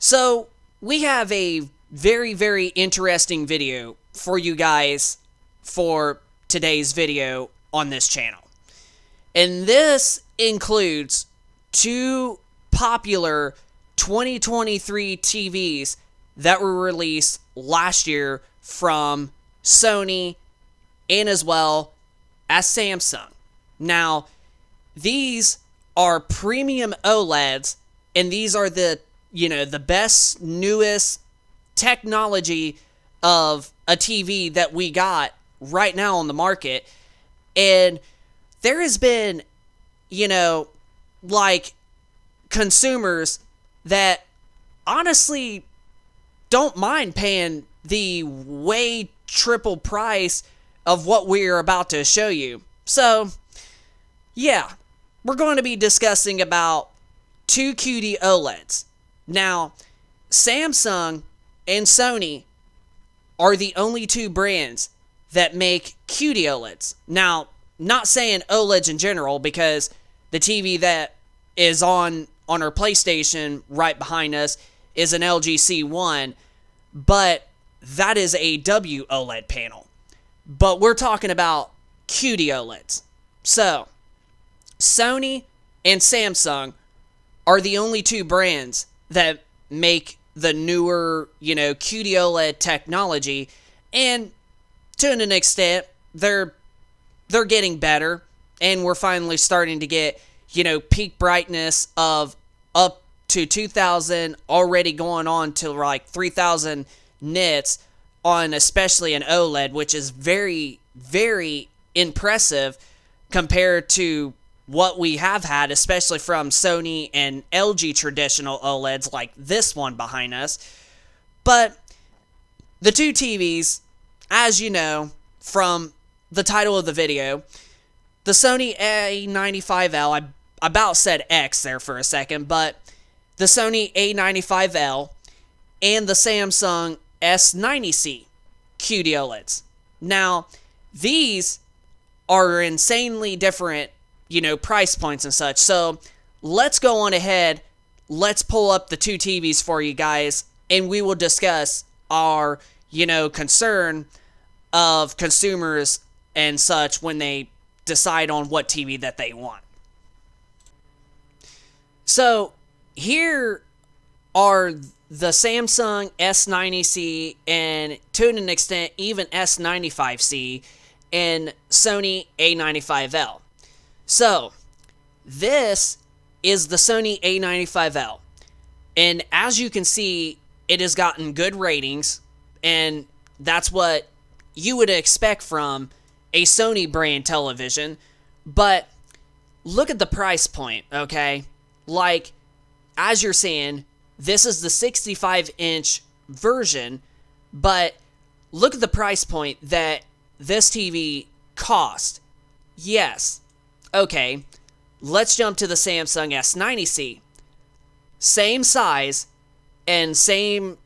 So, we have a very, very interesting video for you guys for today's video on this channel. And this includes two popular 2023 TVs that were released last year from Sony and as well as Samsung. Now, these are premium OLEDs, and these are the best, newest technology of a TV that we got right now on the market. And there has been, consumers that honestly don't mind paying the way triple price of what we're about to show you. So, yeah, we're going to be discussing about two QD OLEDs. Now, Samsung and Sony are the only two brands that make QD OLEDs. Now, not saying OLEDs in general, because the TV that is on our PlayStation right behind us is an LG C1, but that is a WOLED panel. But we're talking about QD OLEDs. So, Sony and Samsung are the only two brands that make the newer, QD OLED technology, and to an extent, they're getting better, and we're finally starting to get, peak brightness of up to 2,000, already going on to like 3,000 nits on especially an OLED, which is very, very impressive compared to what we have had, especially from Sony and LG traditional OLEDs like this one behind us. But the two TVs, as you know from the title of the video, the Sony A95L, I about said X there for a second, but the Sony A95L and the Samsung S90C QD OLEDs. Now, these are insanely different, price points and such. So let's go on ahead. Let's pull up the two TVs for you guys, and we will discuss our, concern of consumers and such when they decide on what TV that they want. So here are the Samsung S90C and to an extent even S95C and Sony A95L. So this is the Sony A95L, and as you can see, it has gotten good ratings, and that's what you would expect from a Sony brand television. But look at the price point, okay? Like, as you're seeing, this is the 65-inch version, but look at the price point that this TV cost. Yes. Okay, let's jump to the Samsung S90C. Same size and same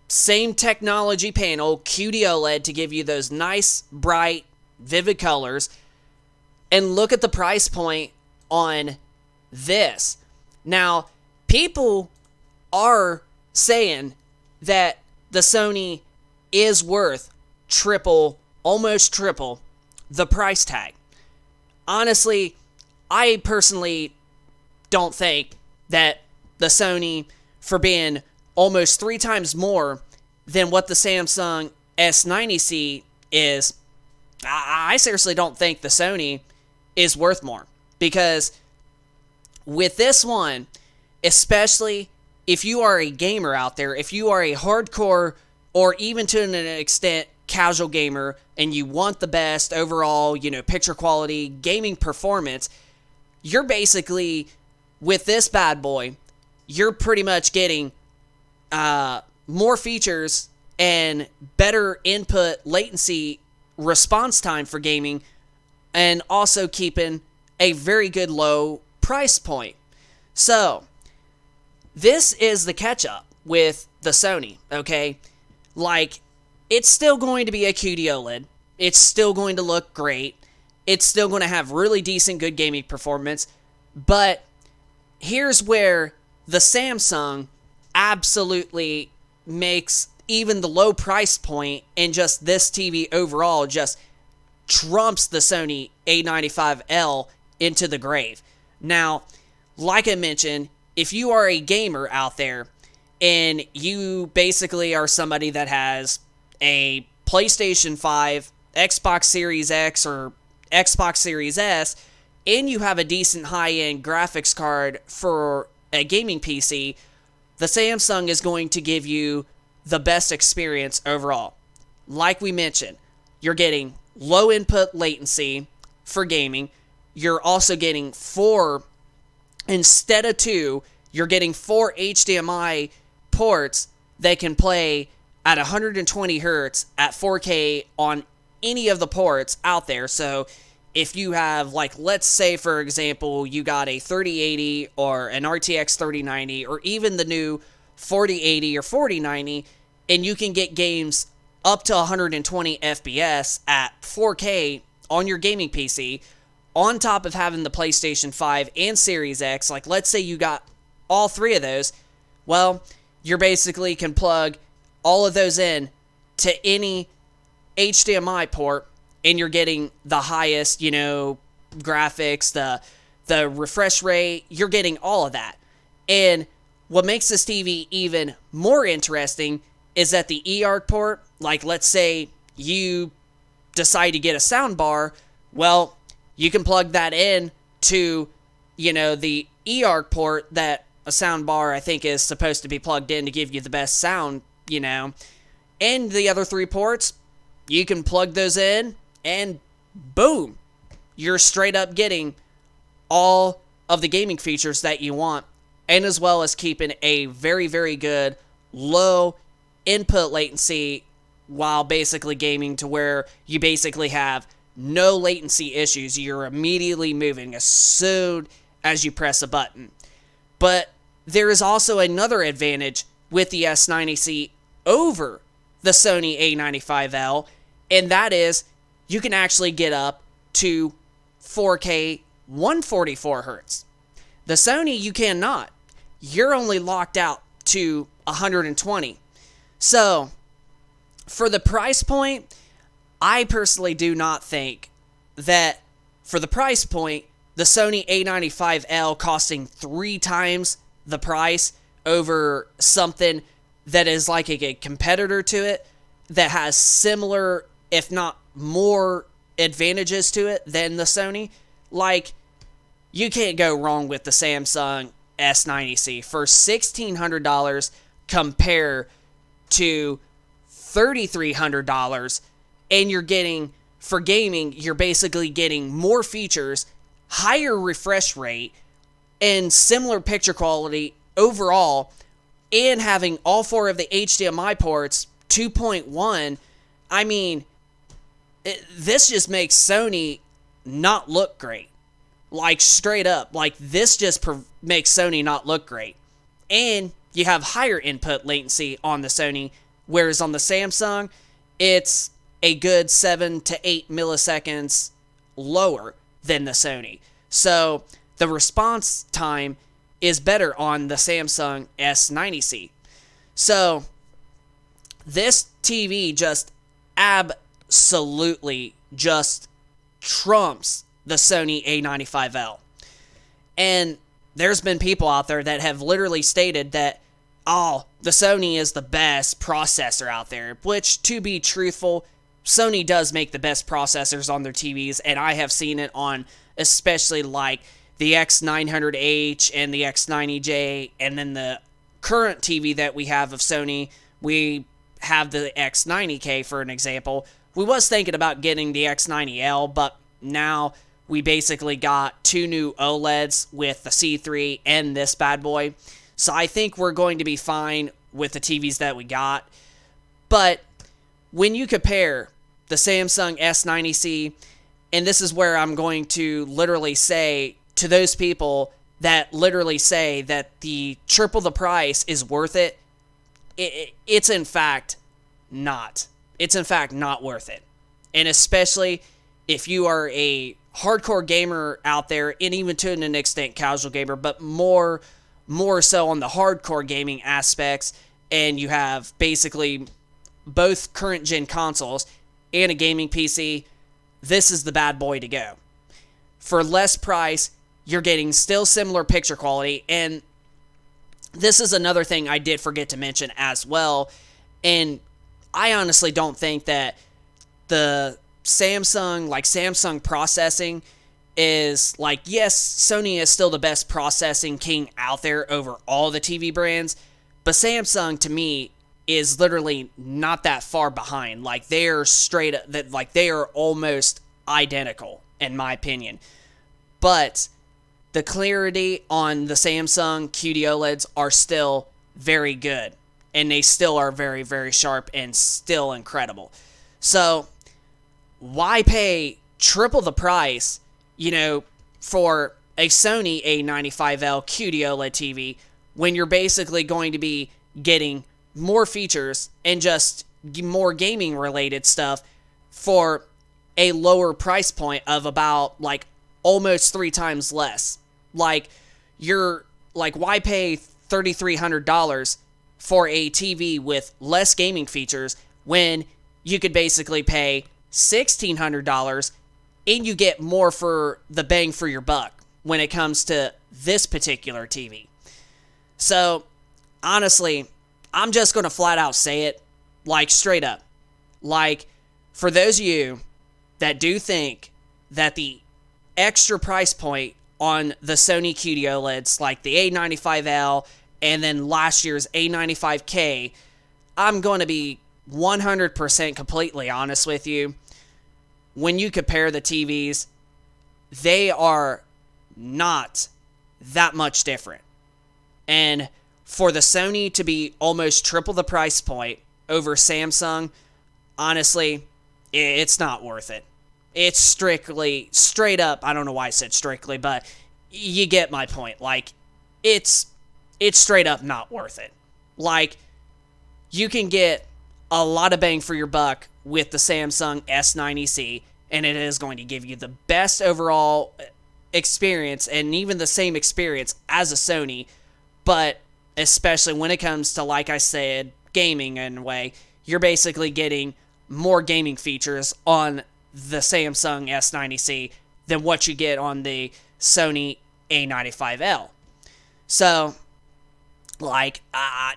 technology panel, QD OLED to give you those nice, bright, vivid colors. And look at the price point on this. Now, people are saying that the Sony is worth almost triple the price tag. Honestly, I personally don't think that the Sony, for being almost 3 times more than what the Samsung S90C is, I seriously don't think the Sony is worth more. Because with this one, especially if you are a gamer out there, if you are a hardcore or even to an extent casual gamer and you want the best overall, picture quality, gaming performance, you're basically, with this bad boy, you're pretty much getting more features and better input latency response time for gaming, and also keeping a very good low price point. So, this is the catch-up with the Sony, okay? Like, it's still going to be a QD OLED. It's still going to look great. It's still going to have really decent, good gaming performance. But here's where the Samsung absolutely makes even the low price point and just this TV overall just trumps the Sony A95L into the grave. Now, like I mentioned, if you are a gamer out there and you basically are somebody that has a PlayStation 5, Xbox Series X, or Xbox Series S, and you have a decent high-end graphics card for a gaming PC, the Samsung is going to give you the best experience overall. Like we mentioned, you're getting low input latency for gaming. You're also getting 4, instead of 2, you're getting 4 HDMI ports that can play at 120 hertz at 4K on any of the ports out there. So if you have, like, let's say, for example, you got a 3080 or an RTX 3090 or even the new 4080 or 4090, and you can get games up to 120 FPS at 4K on your gaming PC, on top of having the PlayStation 5 and Series X, like let's say you got all 3 of those, well, you basically can plug all of those in to any HDMI port, and you're getting the highest, graphics, the refresh rate, you're getting all of that. And what makes this TV even more interesting is that the eARC port, like let's say you decide to get a sound bar, well, you can plug that in to, the eARC port that a sound bar I think is supposed to be plugged in to give you the best sound, and the other 3 ports, you can plug those in and boom, you're straight up getting all of the gaming features that you want, and as well as keeping a very, very good low input latency while basically gaming to where you basically have no latency issues. You're immediately moving as soon as you press a button. But there is also another advantage with the S90C over the Sony A95L, and that is you can actually get up to 4K 144 hertz. The Sony, you cannot. You're only locked out to 120. So, for the price point, I personally do not think that for the price point, the Sony A95L costing 3 times the price over something that is like a competitor to it that has similar, if not more, advantages to it than the Sony. Like, you can't go wrong with the Samsung S90C. For $1,600 compare to $3,300, and you're getting, for gaming, you're basically getting more features, higher refresh rate, and similar picture quality overall, and having all 4 of the HDMI ports 2.1. I mean, this just makes Sony not look great. Like, straight up. Like, this just makes Sony not look great. And you have higher input latency on the Sony, whereas on the Samsung, it's a good 7 to 8 milliseconds lower than the Sony. So, the response time is better on the Samsung S90C. So, this TV just absolutely just trumps the Sony A95L. And there's been people out there that have literally stated that, oh, the Sony is the best processor out there, which, to be truthful, Sony does make the best processors on their TVs, and I have seen it on especially like the X900H and the X90J, and then the current TV that we have of Sony, we have the X90K for an example. We was thinking about getting the X90L, but now we basically got 2 new OLEDs with the C3 and this bad boy. So I think we're going to be fine with the TVs that we got. But when you compare the Samsung S90C, and this is where I'm going to literally say to those people that literally say that the triple the price is worth it, it's in fact not. It's in fact not worth it. And especially if you are a hardcore gamer out there, and even to an extent casual gamer, but more more so on the hardcore gaming aspects, and you have basically both current gen consoles and a gaming PC, this is the bad boy to go. For less price, you're getting still similar picture quality, and this is another thing I did forget to mention as well, and I honestly don't think that the Samsung processing is like, yes, Sony is still the best processing king out there over all the TV brands, but Samsung to me is literally not that far behind. Like, they're straight up, that like they are almost identical in my opinion. But the clarity on the Samsung QD OLEDs are still very good, and they still are very, very sharp and still incredible. So why pay triple the price, for a Sony A95L QD OLED TV when you're basically going to be getting more features and just more gaming related stuff for a lower price point of about like almost 3 times less? Like, why pay $3,300 for a TV with less gaming features when you could basically pay $1,600 and you get more for the bang for your buck when it comes to this particular TV? So, honestly, I'm just going to flat out say it, like, straight up. Like, for those of you that do think that the extra price point on the Sony QD OLEDs, like the A95L and then last year's A95K, I'm going to be 100% completely honest with you. When you compare the TVs, they are not that much different. And for the Sony to be almost triple the price point over Samsung, honestly, it's not worth it. It's straight up, I don't know why I said strictly, but you get my point. Like, it's straight up not worth it. Like, you can get a lot of bang for your buck with the Samsung S90C, and it is going to give you the best overall experience, and even the same experience as a Sony, but especially when it comes to, like I said, gaming in a way, you're basically getting more gaming features on the Samsung S90C than what you get on the Sony A95L. So, like,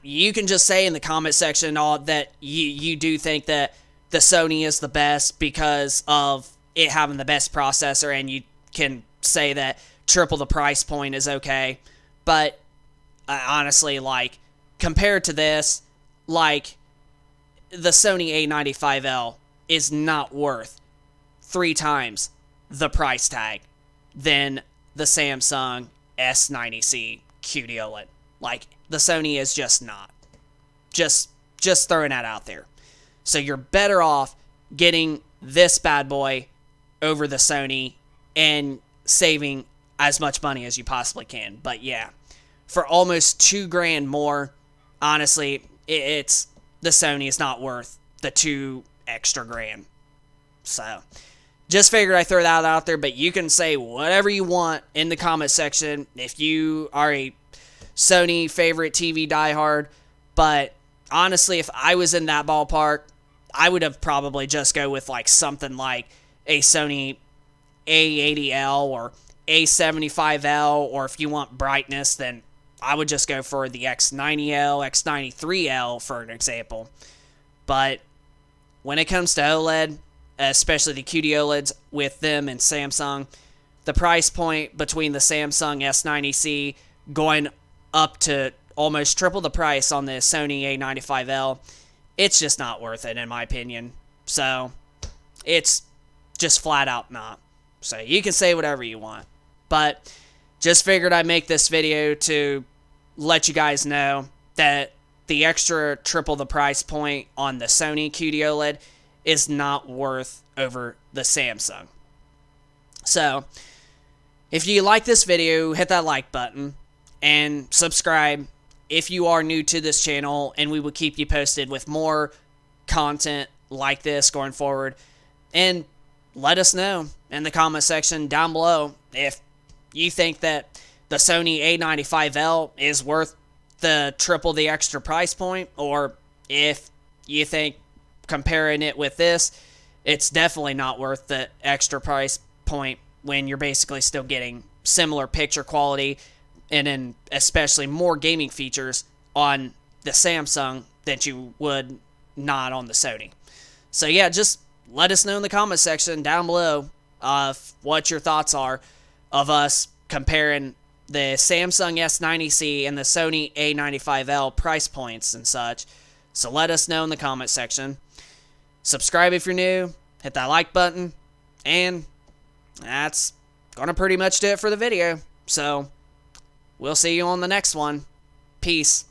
you can just say in the comment section all that you do think that the Sony is the best because of it having the best processor, and you can say that triple the price point is okay. But honestly, like, compared to this, like, the Sony A95L is not worth 3 times the price tag than the Samsung S90C QD OLED. Like, the Sony is just not. Just throwing that out there. So you're better off getting this bad boy over the Sony and saving as much money as you possibly can. But yeah, for almost $2,000 more, honestly, it's the Sony is not worth the 2 extra grand. So, just figured I'd throw that out there, but you can say whatever you want in the comment section if you are a Sony favorite TV diehard. But honestly, if I was in that ballpark, I would have probably just go with like something like a Sony A80L or A75L, or if you want brightness, then I would just go for the X90L, X93L for an example. But when it comes to OLED, especially the QD OLEDs with them and Samsung, the price point between the Samsung S90C going up to almost triple the price on the Sony A95L, it's just not worth it in my opinion. So, it's just flat out not. So, you can say whatever you want. But, just figured I'd make this video to let you guys know that the extra triple the price point on the Sony QD OLED is not worth over the Samsung. So, if you like this video, hit that like button and subscribe if you are new to this channel, and we will keep you posted with more content like this going forward. And let us know in the comment section down below if you think that the Sony A95L is worth the triple the extra price point, or if you think comparing it with this, it's definitely not worth the extra price point when you're basically still getting similar picture quality and then especially more gaming features on the Samsung that you would not on the Sony. So yeah, just let us know in the comment section down below what your thoughts are of us comparing the Samsung S90C and the Sony A95L price points and such. So let us know in the comment section. Subscribe if you're new, hit that like button, and that's gonna pretty much do it for the video. So we'll see you on the next one. Peace.